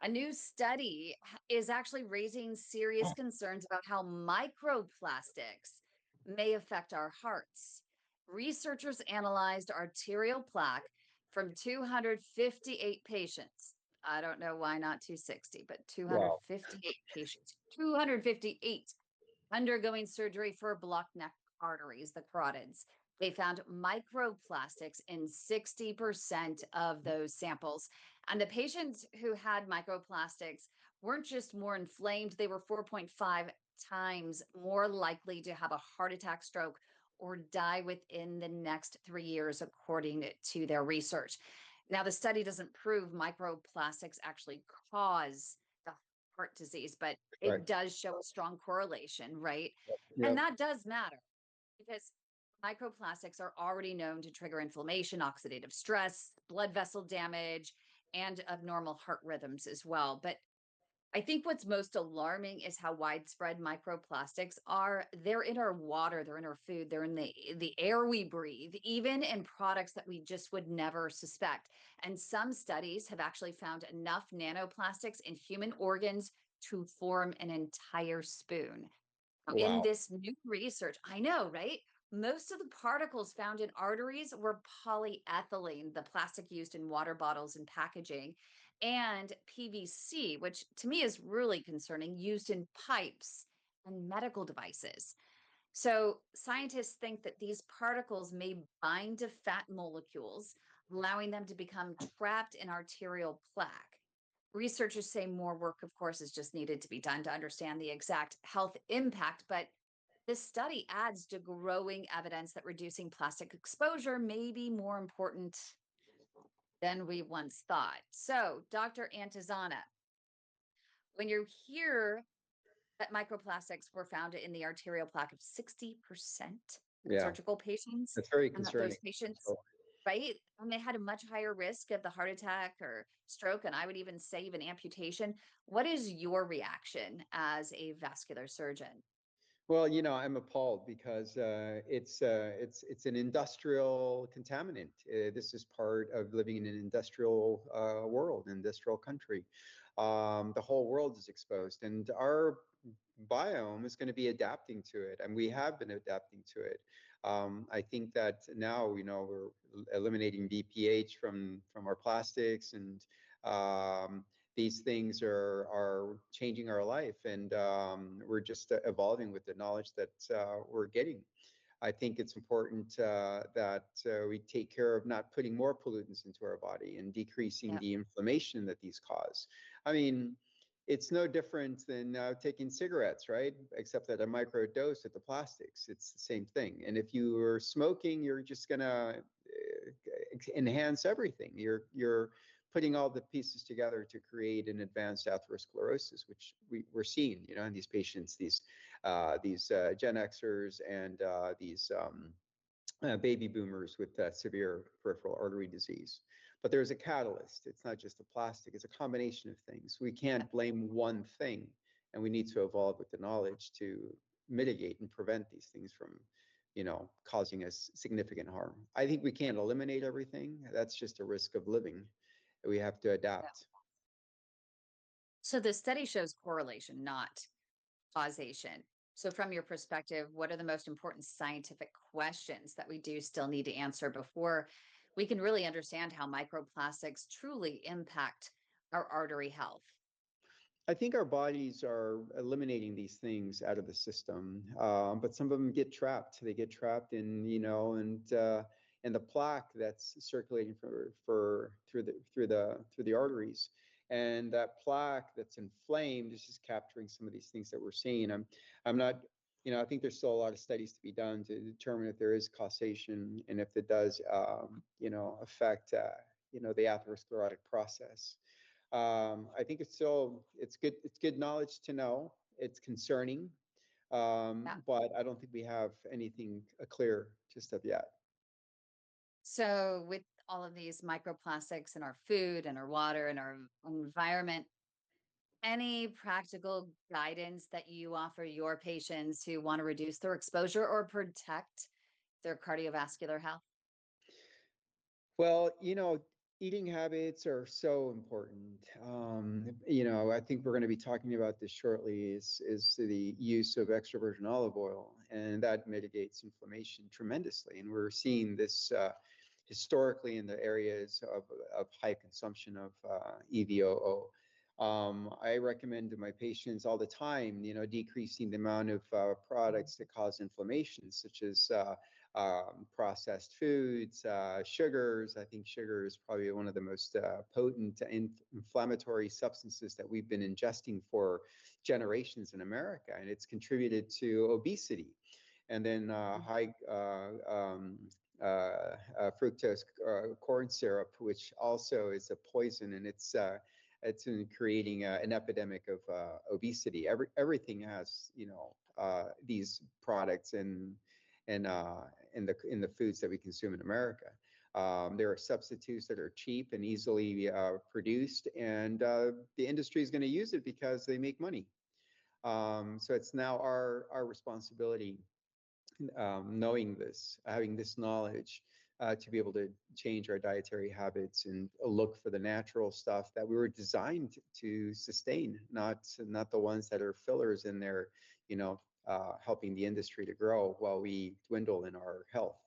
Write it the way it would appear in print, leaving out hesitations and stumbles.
A new study is actually raising serious concerns about how microplastics may affect our hearts. Researchers analyzed arterial plaque from 258 patients. I don't know why not 260, but Wow. 258 patients, 258 undergoing surgery for blocked neck arteries, the carotids. They found microplastics in 60% of those samples. And the patients who had microplastics weren't just more inflamed, they were 4.5 times more likely to have a heart attack, stroke, or die within the next 3 years, according to their research. Now, the study doesn't prove microplastics actually cause the heart disease, but it Correct. does show a strong correlation, right? And Yep. that does matter because microplastics are already known to trigger inflammation, oxidative stress, blood vessel damage, and abnormal heart rhythms as well. But I think what's most alarming is how widespread microplastics are. They're in our water, they're in our food, they're in the air we breathe, even in products that we just would never suspect. And some studies have actually found enough nanoplastics in human organs to form an entire spoon. Now, in Wow. this new research, I know, right? Most of the particles found in arteries were polyethylene, the plastic used in water bottles and packaging, and PVC, which to me is really concerning, used in pipes and medical devices. So, scientists think that these particles may bind to fat molecules, allowing them to become trapped in arterial plaque. Researchers say more work, of course, is just needed to be done to understand the exact health impact, but this study adds to growing evidence that reducing plastic exposure may be more important than we once thought. So, Dr. Antezana, when you hear that microplastics were found in the arterial plaque of 60% of Yeah. surgical patients, That's very and that concerning. those patients, So, right, and they had a much higher risk of the heart attack or stroke, and I would even say even amputation. What is your reaction as a vascular surgeon? well, I'm appalled because it's an industrial contaminant. This is part of living in an industrial world, industrial country. The whole world is exposed, and our biome is going to be adapting to it, and we have been adapting to it. I think that now, we're eliminating BPH from our plastics, and these things are changing our life, and we're just evolving with the knowledge that we're getting. I think it's important that we take care of not putting more pollutants into our body and decreasing Yeah. the inflammation that these cause. I mean, it's no different than taking cigarettes, right? Except at a micro dose of the plastics. It's the same thing. And if you are smoking, you're just gonna enhance everything. You're putting all the pieces together to create an advanced atherosclerosis, which we're seeing, in these patients, these Gen Xers and these baby boomers with severe peripheral artery disease. But there's a catalyst. It's not just the plastic, it's a combination of things. We can't blame one thing, and we need to evolve with the knowledge to mitigate and prevent these things from, causing us significant harm. I think we can't eliminate everything. That's just a risk of living. We have to Yeah. adapt. So the study shows correlation, not causation. So, from your perspective, what are the most important scientific questions that we do still need to answer before we can really understand how microplastics truly impact our artery health? I think our bodies are eliminating these things out of the system, but some of them get trapped. They get trapped in, and the plaque that's circulating for through the arteries, and that plaque that's inflamed is just capturing some of these things that we're seeing. I'm not, I think there's still a lot of studies to be done to determine if there is causation and if it does, affect, the atherosclerotic process. I think it's good knowledge to know. It's concerning, Yeah. but I don't think we have anything clear just of yet. So, with all of these microplastics in our food and our water and our environment, any practical guidance that you offer your patients who want to reduce their exposure or protect their cardiovascular health? Well, Eating habits are so important. I think we're going to be talking about this shortly. Is the use of extra virgin olive oil, and that mitigates inflammation tremendously. And we're seeing this historically in the areas of high consumption of EVOO. I recommend to my patients all the time, decreasing the amount of products that cause inflammation, such as processed foods, sugars. I think sugar is probably one of the most potent inflammatory substances that we've been ingesting for generations in America, and it's contributed to obesity. And then high fructose corn syrup, which also is a poison, and it's in creating an epidemic of obesity. Everything has, these products in the foods that we consume in America. There are substitutes that are cheap and easily produced, and the industry is going to use it because they make money. So it's now our responsibility, knowing this, having this knowledge, to be able to change our dietary habits and look for the natural stuff that we were designed to sustain, not the ones that are fillers in there, helping the industry to grow while we dwindle in our health.